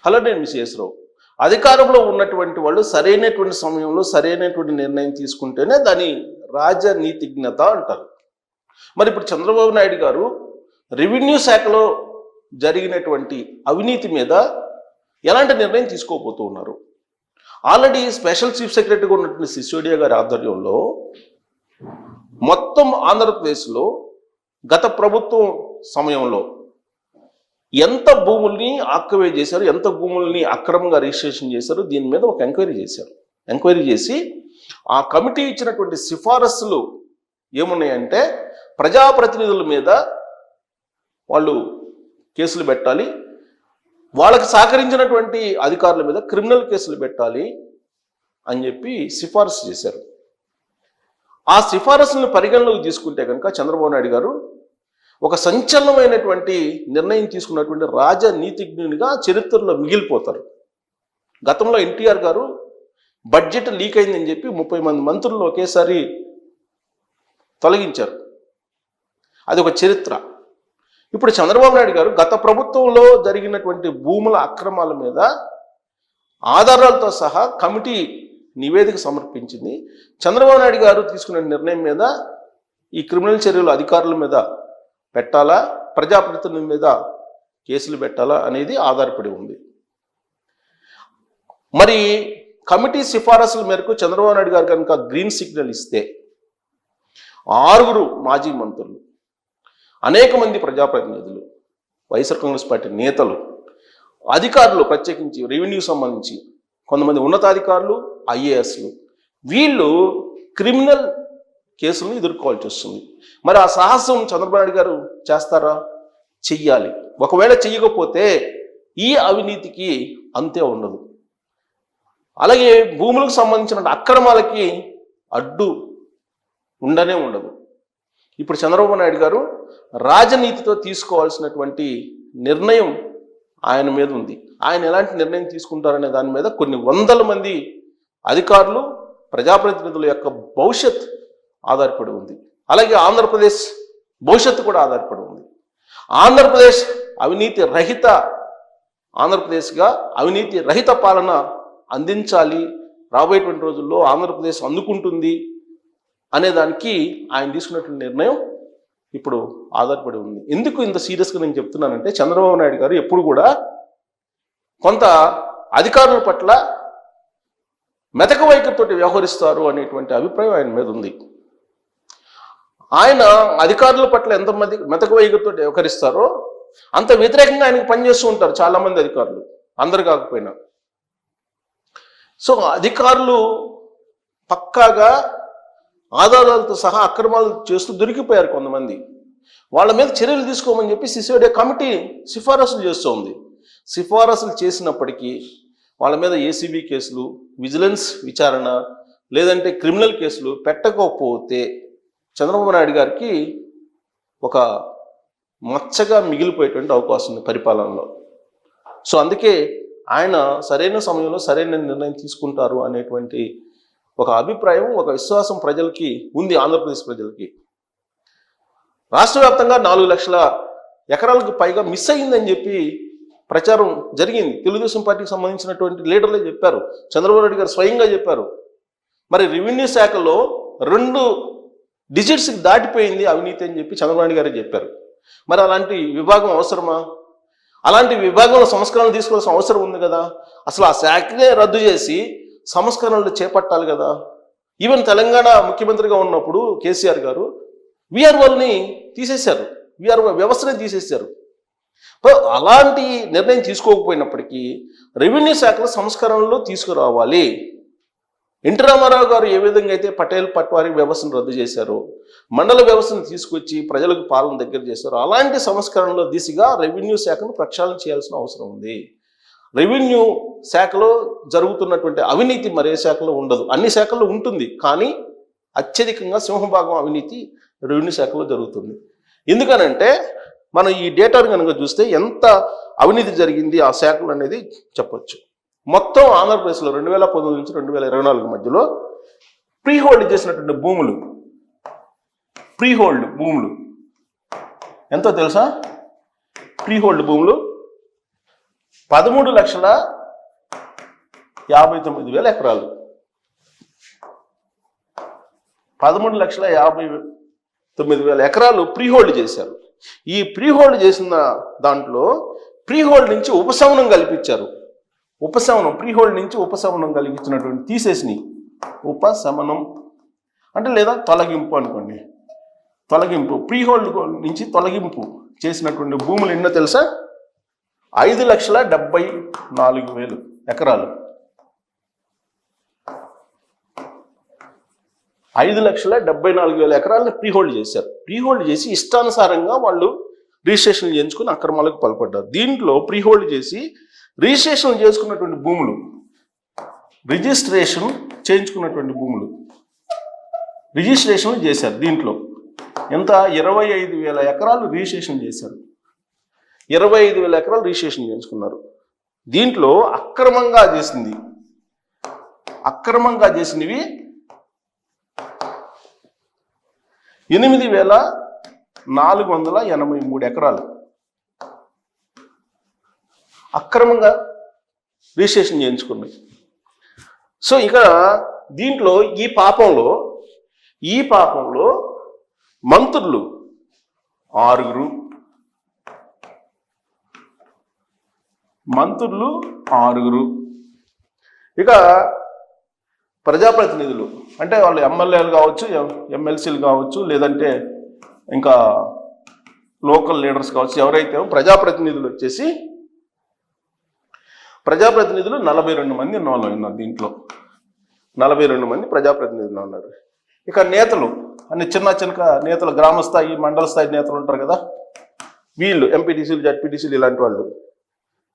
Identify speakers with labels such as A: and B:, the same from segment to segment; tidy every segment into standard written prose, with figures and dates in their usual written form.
A: Hello, నేను miss రావు. అధికారంలో ఉన్నటువంటి వాళ్ళు సరైనటువంటి సమయంలో సరైనటువంటి నిర్ణయం తీసుకుంటేనే దాని రాజనీతిజ్ఞత అంటారు. మరి ఇప్పుడు చంద్రబాబు నాయుడు గారు రెవెన్యూ శాఖలో జరిగినటువంటి అవినీతి మీద ఎలాంటి నిర్ణయం తీసుకోబోతూ ఉన్నారు? ఆల్రెడీ స్పెషల్ చీఫ్ సెక్రటరీగా ఉన్నటువంటి సిసోడియా గారి ఆధ్వర్యంలో మొత్తం ఆంధ్రప్రదేశ్లో గత ప్రభుత్వం సమయంలో ఎంత భూముల్ని ఆక్యుపై చేశారు, ఎంత భూముల్ని అక్రమంగా రిజిస్ట్రేషన్ చేశారు, దీని మీద ఒక ఎంక్వైరీ చేశారు. ఎంక్వైరీ చేసి ఆ కమిటీ ఇచ్చినటువంటి సిఫారసులు ఏమున్నాయంటే, ప్రజాప్రతినిధుల మీద వాళ్ళు కేసులు పెట్టాలి, వాళ్ళకి సహకరించినటువంటి అధికారుల మీద క్రిమినల్ కేసులు పెట్టాలి అని చెప్పి సిఫారసు చేశారు. ఆ సిఫారసులను పరిగణలోకి తీసుకుంటే కనుక చంద్రబాబు నాయుడు గారు ఒక సంచలనమైనటువంటి నిర్ణయం తీసుకున్నటువంటి రాజనీతిజ్ఞునిగా చరిత్రలో మిగిలిపోతారు. గతంలో ఎన్టీఆర్ గారు బడ్జెట్ లీక్ అయిందని చెప్పి 30 మంది మంత్రులను ఒకేసారి తొలగించారు. అది ఒక చరిత్ర. ఇప్పుడు చంద్రబాబు నాయుడు గారు గత ప్రభుత్వంలో జరిగినటువంటి భూముల అక్రమాల మీద ఆధారాలతో సహా కమిటీ నివేదిక సమర్పించింది. చంద్రబాబు నాయుడు గారు తీసుకున్న నిర్ణయం మీద ఈ క్రిమినల్ చర్యలు అధికారుల మీద పెట్టాలా, ప్రజాప్రతినిధుల మీద కేసులు పెట్టాలా అనేది ఆధారపడి ఉంది. మరి కమిటీ సిఫారసుల మేరకు చంద్రబాబు నాయుడు గారు కనుక గ్రీన్ సిగ్నల్ ఇస్తే 6 మాజీ మంత్రులు, అనేక మంది ప్రజాప్రతినిధులు, వైఎస్ఆర్ కాంగ్రెస్ పార్టీ నేతలు, అధికారులు, ప్రత్యేకించి రెవెన్యూ సంబంధించి కొంతమంది ఉన్నతాధికారులు, ఐఏఎస్లు, వీళ్ళు క్రిమినల్ కేసులను ఎదుర్కోవాల్సి వస్తుంది. మరి ఆ సాహసం చంద్రబాబు నాయుడు గారు చేస్తారా? చెయ్యాలి. ఒకవేళ చెయ్యకపోతే ఈ అవినీతికి అంతే ఉండదు. అలాగే భూములకు సంబంధించిన అక్రమాలకి అడ్డు ఉండనే ఉండదు. ఇప్పుడు చంద్రబాబు నాయుడు గారు రాజనీతితో తీసుకోవాల్సినటువంటి నిర్ణయం ఆయన మీద ఉంది. ఆయన ఎలాంటి నిర్ణయం తీసుకుంటారనే దాని మీద కొన్ని వందల మంది అధికారులు, ప్రజాప్రతినిధుల యొక్క భవిష్యత్ ఆధారపడి ఉంది. అలాగే ఆంధ్రప్రదేశ్ భవిష్యత్తు కూడా ఆధారపడి ఉంది. ఆంధ్రప్రదేశ్ అవినీతి రహిత ఆంధ్రప్రదేశ్గా అవినీతి రహిత పాలన అందించాలి, రాబోయేటువంటి రోజుల్లో ఆంధ్రప్రదేశ్ అందుకుంటుంది అనేదానికి ఆయన తీసుకున్నటువంటి నిర్ణయం ఇప్పుడు ఆధారపడి ఉంది. ఎందుకు ఇంత సీరియస్గా నేను చెప్తున్నానంటే, చంద్రబాబు నాయుడు గారు ఎప్పుడు కూడా కొంత అధికారుల పట్ల మెతక వైఖరితో వ్యవహరిస్తారు అనేటువంటి అభిప్రాయం ఆయన మీద ఉంది. ఆయన అధికారుల పట్ల ఎంతమంది మెతక వైఖరితో వ్యవహరిస్తారో అంత వ్యతిరేకంగా ఆయనకు పనిచేస్తూ ఉంటారు చాలామంది అధికారులు, అందరు కాకపోయినా. సో అధికారులు పక్కాగా ఆధారాలతో సహా అక్రమాలు చేస్తూ దొరికిపోయారు కొంతమంది. వాళ్ళ మీద చర్యలు తీసుకోమని చెప్పి సిసోడియా కమిటీ సిఫారసులు చేస్తోంది. సిఫారసులు చేసినప్పటికీ వాళ్ళ మీద ఏసీబీ కేసులు, విజిలెన్స్ విచారణ, లేదంటే క్రిమినల్ కేసులు పెట్టకపోతే చంద్రబాబు నాయుడు గారికి ఒక మచ్చగా మిగిలిపోయేటువంటి అవకాశం ఉంది పరిపాలనలో. సో అందుకే ఆయన సరైన సమయంలో సరైన నిర్ణయం తీసుకుంటారు అనేటువంటి ఒక అభిప్రాయం, ఒక విశ్వాసం ప్రజలకి ఉంది, ఆంధ్రప్రదేశ్ ప్రజలకి. రాష్ట్ర వ్యాప్తంగా 4 లక్షల ఎకరాలకు పైగా మిస్ అయిందని చెప్పి ప్రచారం జరిగింది. తెలుగుదేశం పార్టీకి సంబంధించినటువంటి లీడర్లే చెప్పారు, చంద్రబాబు నాయుడు గారు స్వయంగా చెప్పారు. మరి రెవెన్యూ శాఖలో 2 డిజిట్స్కి దాటిపోయింది అవినీతి అని చెప్పి చంద్రబాబు నాయుడు గారే చెప్పారు. మరి అలాంటి విభాగం అవసరమా? అలాంటి విభాగంలో సంస్కరణలు తీసుకోవాల్సిన అవసరం ఉంది కదా. అసలు ఆ శాఖనే రద్దు చేసి సంస్కరణలు చేపట్టాలి కదా. ఈవెన్ తెలంగాణ ముఖ్యమంత్రిగా ఉన్నప్పుడు కేసీఆర్ గారు వీఆర్ఓల్ని తీసేశారు, వీఆర్ఓ వ్యవస్థనే తీసేశారు. అలాంటి నిర్ణయం తీసుకోకపోయినప్పటికీ రెవెన్యూ శాఖలో సంస్కరణలు తీసుకురావాలి. ఎన్టీ రామారావు గారు ఏ విధంగా అయితే పటేల్ పట్వారీ వ్యవస్థను రద్దు చేశారో, మండల వ్యవస్థను తీసుకొచ్చి ప్రజలకు పాలన దగ్గర చేశారో, అలాంటి సంస్కరణల దిశగా రెవెన్యూ శాఖను ప్రక్షాళన చేయాల్సిన అవసరం ఉంది. రెవెన్యూ శాఖలో జరుగుతున్నటువంటి అవినీతి మరే శాఖలో ఉండదు. అన్ని శాఖల్లో ఉంటుంది, కానీ అత్యధికంగా సింహభాగం అవినీతి రెవెన్యూ శాఖలో జరుగుతుంది. ఎందుకనంటే మనం ఈ డేటాను కనుక చూస్తే ఎంత అవినీతి జరిగింది ఆ శాఖలు అనేది చెప్పొచ్చు. మొత్తం ఆంధ్రప్రదేశ్లో 2019 నుంచి 2024 మధ్యలో ప్రీహోల్డ్ చేసినటువంటి భూములు ఎంతో తెలుసా? ప్రీహోల్డ్ భూములు 13,59,000 ఎకరాలు. 13,59,000 ఎకరాలు ప్రీ హోల్డ్ చేశారు. ఈ ప్రీ హోల్డ్ చేసిన దాంట్లో ప్రీ హోల్డ్ నుంచి ఉపశమనం కల్పించారు. ప్రీ హోల్డ్ నుంచి ఉపశమనం కలిగించినటువంటి తీసేసినాయి. ఉపశమనం అంటే లేదా తొలగింపు అనుకోండి. తొలగింపు ప్రీ హోల్డ్ నుంచి తొలగింపు చేసినటువంటి భూములు ఎన్నో తెలుసా? 5,74,000 ఎకరాలు. 5,74,000 ఎకరాలను ప్రీ హోల్డ్ చేశారు. ప్రీ హోల్డ్ చేసి ఇష్టానుసారంగా వాళ్ళు రిజిస్ట్రేషన్ చేయించుకుని అక్రమాలకు పాల్పడ్డారు. దీంట్లో ప్రీ హోల్డ్ చేసి రిజిస్ట్రేషన్ చేసుకున్నటువంటి భూములు, రిజిస్ట్రేషన్ చేయించుకున్నటువంటి భూములు రిజిస్ట్రేషన్ చేశారు. దీంట్లో ఎంత? 25,000 ఎకరాలు రిజిస్ట్రేషన్ చేశారు. 25,000 ఎకరాలు రిజిస్ట్రేషన్ చేయించుకున్నారు. దీంట్లో అక్రమంగా చేసినవి 8,483 ఎకరాలు అక్రమంగా రిజిస్ట్రేషన్ చేయించుకున్నాయి. సో ఇక దీంట్లో ఈ పాపంలో మంత్రులు 6, ఇక ప్రజాప్రతినిధులు అంటే వాళ్ళు ఎమ్మెల్యేలు కావచ్చు, ఎమ్మెల్సీలు కావచ్చు, లేదంటే ఇంకా లోకల్ లీడర్స్ కావచ్చు, ఎవరైతే ప్రజాప్రతినిధులు వచ్చేసి 42 మంది ఇన్వాల్వ్ ఉన్నారు. దీంట్లో 42 మంది ప్రజాప్రతినిధులు ఉన్నారు. ఇక నేతలు అన్ని చిన్న నేతలు, గ్రామ స్థాయి, మండల స్థాయి నేతలు ఉంటారు కదా, వీళ్ళు ఎంపీటీసీలు, జడ్పీటీసీలు ఇలాంటి వాళ్ళు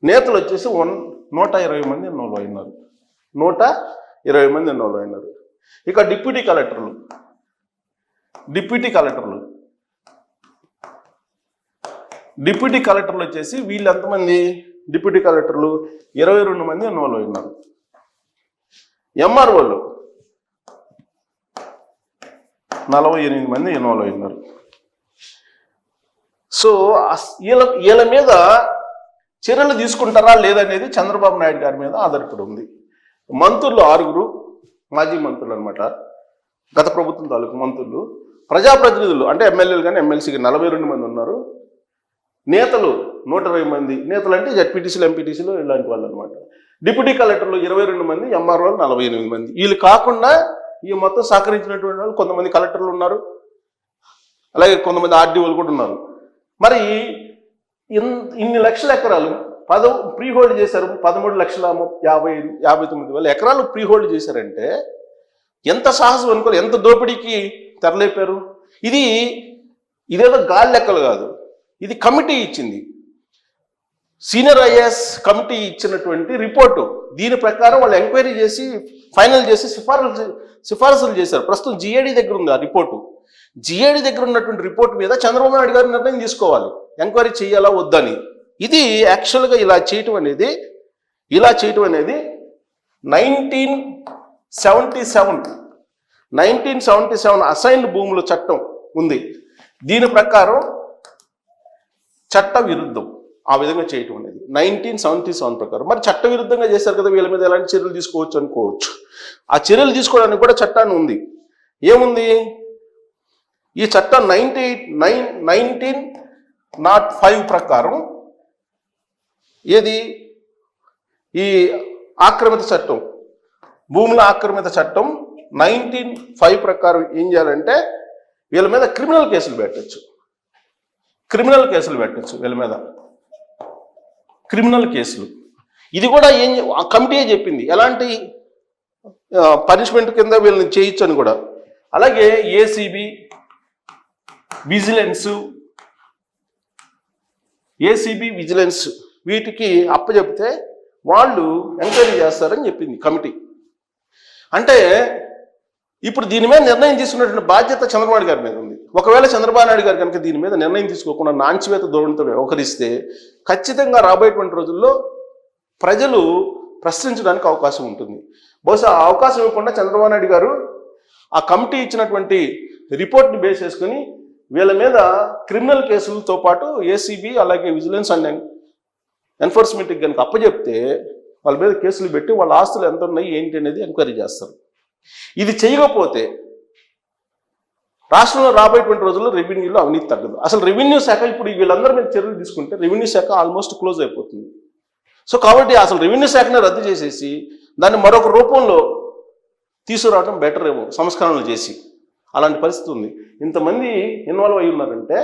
A: నేతలు వచ్చేసి 120 మంది ఇన్వాల్వ్ అయినారు. 120 మంది ఇన్వాల్వ్ అయినారు. ఇక డిప్యూటీ కలెక్టర్లు వచ్చేసి వీళ్ళు ఎంతమంది? డిప్యూటీ కలెక్టర్లు 22 మంది ఇన్వాల్వ్ అయినారు. ఎంఆర్ఓలు 48 మంది ఇన్వాల్వ్ అయినారు. సో వీళ్ళ మీద చర్యలు తీసుకుంటారా లేదనేది చంద్రబాబు నాయుడు గారి మీద ఆధారపడి ఉంది. మంత్రులు 6, మాజీ మంత్రులు అనమాట, గత ప్రభుత్వం తాలూకు మంత్రులు. ప్రజాప్రతినిధులు అంటే ఎమ్మెల్యేలు కానీ ఎమ్మెల్సీకి 42 మంది ఉన్నారు. నేతలు 120 మంది. నేతలు అంటే జడ్పీటీసీలు, ఎంపీటీసీలు ఇలాంటి వాళ్ళు అనమాట. డిప్యూటీ కలెక్టర్లు 22 మంది, ఎంఆర్ఓలు 48 మంది. వీళ్ళు కాకుండా ఈ మొత్తం సహకరించినటువంటి వాళ్ళు కొంతమంది కలెక్టర్లు ఉన్నారు, అలాగే కొంతమంది ఆర్డీఓలు కూడా ఉన్నారు. మరి ఇన్ని లక్షల ఎకరాలు ప్రీ హోల్డ్ చేశారు. 13,59,000 ఎకరాలు ప్రీ హోల్డ్ చేశారంటే ఎంత సాహసం అనుకోరు, ఎంత దోపిడీకి తెరలేపారు. ఇదేదో గాలి లెక్కలు కాదు, ఇది కమిటీ ఇచ్చింది. సీనియర్ ఐఏఎస్ కమిటీ ఇచ్చినటువంటి రిపోర్టు. దీని ప్రకారం వాళ్ళు ఎంక్వైరీ చేసి ఫైనల్ చేసి సిఫారసులు చేశారు. ప్రస్తుతం జిఏడి దగ్గర ఉంది ఆ రిపోర్టు. జిఏడి దగ్గర ఉన్నటువంటి రిపోర్ట్ మీద చంద్రబాబు నాయుడు గారు నిర్ణయం తీసుకోవాలి, ఎంక్వైరీ చేయాలా వద్దని. ఇది యాక్చువల్గా ఇలా చేయటం అనేది 1977 అసైన్డ్ భూముల చట్టం ఉంది. దీని ప్రకారం చట్ట విరుద్ధం ఆ విధంగా చేయటం అనేది 1977 ప్రకారం. మరి చట్ట విరుద్ధంగా చేశారు కదా, వీళ్ళ మీద ఎలాంటి చర్యలు తీసుకోవచ్చు అనుకోవచ్చు. ఆ చర్యలు తీసుకోవడానికి కూడా చట్టాన్ని ఉంది. ఏముంది? ఈ చట్టం 1905 ప్రకారం ఏది? ఈ ఆక్రమిత చట్టం, భూముల ఆక్రమిత చట్టం 1905 ప్రకారం ఏం చేయాలంటే వీళ్ళ మీద క్రిమినల్ కేసులు పెట్టచ్చు. వీళ్ళ మీద క్రిమినల్ కేసులు. ఇది కూడా ఆ కమిటీయే చెప్పింది ఎలాంటి పనిష్మెంట్ కింద వీళ్ళని చేయొచ్చు అని కూడా. అలాగే ఏసీబీ, విజిలెన్స్ వీటికి అప్పచెప్తే వాళ్ళు ఎంక్వైరీ చేస్తారని చెప్పింది కమిటీ. అంటే ఇప్పుడు దీని మీద నిర్ణయం తీసుకున్నటువంటి బాధ్యత చంద్రబాబు గారి మీద ఉంది. ఒకవేళ చంద్రబాబు నాయుడు గారు కనుక దీని మీద నిర్ణయం తీసుకోకుండా నాంచివేత ధోరణితో వ్యవహరిస్తే ఖచ్చితంగా రాబోయేటువంటి రోజుల్లో ప్రజలు ప్రశ్నించడానికి అవకాశం ఉంటుంది. బహుశా ఆ అవకాశం ఇవ్వకుండా చంద్రబాబు నాయుడు గారు ఆ కమిటీ ఇచ్చినటువంటి రిపోర్ట్ని బేస్ చేసుకుని వీళ్ళ మీద క్రిమినల్ కేసులతో పాటు ఏసీబీ అలాగే విజిలెన్స్ అండ్ ఎన్ఫోర్స్మెంట్కి కనుక అప్పచెప్తే వాళ్ళ మీద కేసులు పెట్టి వాళ్ళ ఆస్తులు ఎంత ఉన్నాయి ఏంటి అనేది ఎంక్వైరీ చేస్తారు. ఇది చేయకపోతే రాష్ట్రంలో రాబోయేటువంటి రోజుల్లో రెవెన్యూలో అవినీతి తగ్గదు. అసలు రెవెన్యూ శాఖ ఇప్పుడు వీళ్ళందరి మీద చర్యలు తీసుకుంటే రెవెన్యూ శాఖ ఆల్మోస్ట్ క్లోజ్ అయిపోతుంది. సో కాబట్టి అసలు రెవెన్యూ శాఖనే రద్దు చేసేసి దాన్ని మరొక రూపంలో తీసుకురావడం బెటర్ ఏమో, సంస్కరణలు చేసి. అలాంటి పరిస్థితి ఉంది. ఇంతమంది ఇన్వాల్వ్ అయ్యి ఉన్నారంటే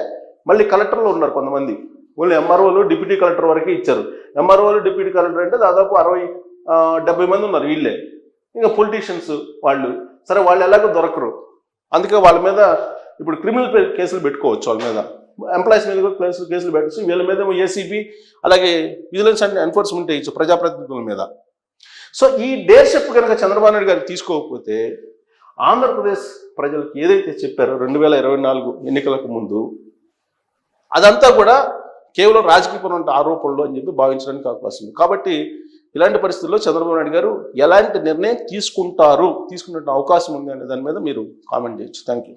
A: మళ్ళీ కలెక్టర్లు ఉన్నారు కొంతమంది, ఓన్లీ ఎంఆర్ఓలు డిప్యూటీ కలెక్టర్ వరకే ఇచ్చారు. ఎంఆర్ఓలు డిప్యూటీ కలెక్టర్ అంటే దాదాపు 60-70 మంది ఉన్నారు వీళ్ళే. ఇంకా పొలిటీషియన్స్ వాళ్ళు, సరే వాళ్ళు ఎలాగో దొరకరు, అందుకే వాళ్ళ మీద ఇప్పుడు క్రిమినల్ కేసులు పెట్టుకోవచ్చు. వాళ్ళ మీద ఎంప్లాయీస్ మీద కూడా కేసులు పెట్టచ్చు. వీళ్ళ మీద ఏసీబీ అలాగే విజిలెన్స్ అండ్ ఎన్ఫోర్స్మెంట్ వేయచ్చు ప్రజాప్రతినిధుల మీద. సో ఈ డేర్షిప్ కనుక చంద్రబాబు నాయుడు గారు తీసుకోకపోతే ఆంధ్రప్రదేశ్ ప్రజలకు ఏదైతే చెప్పారో 2024 ఎన్నికలకు ముందు అదంతా కూడా కేవలం రాజకీయపరమైన ఆరోపణలు అని చెప్పి భావించడానికి అవకాశం ఉంది. కాబట్టి ఇలాంటి పరిస్థితుల్లో చంద్రబాబు నాయుడు గారు ఎలాంటి నిర్ణయం తీసుకునే అవకాశం ఉంది అనే దాని మీద మీరు కామెంట్ చేయొచ్చు. Thank you.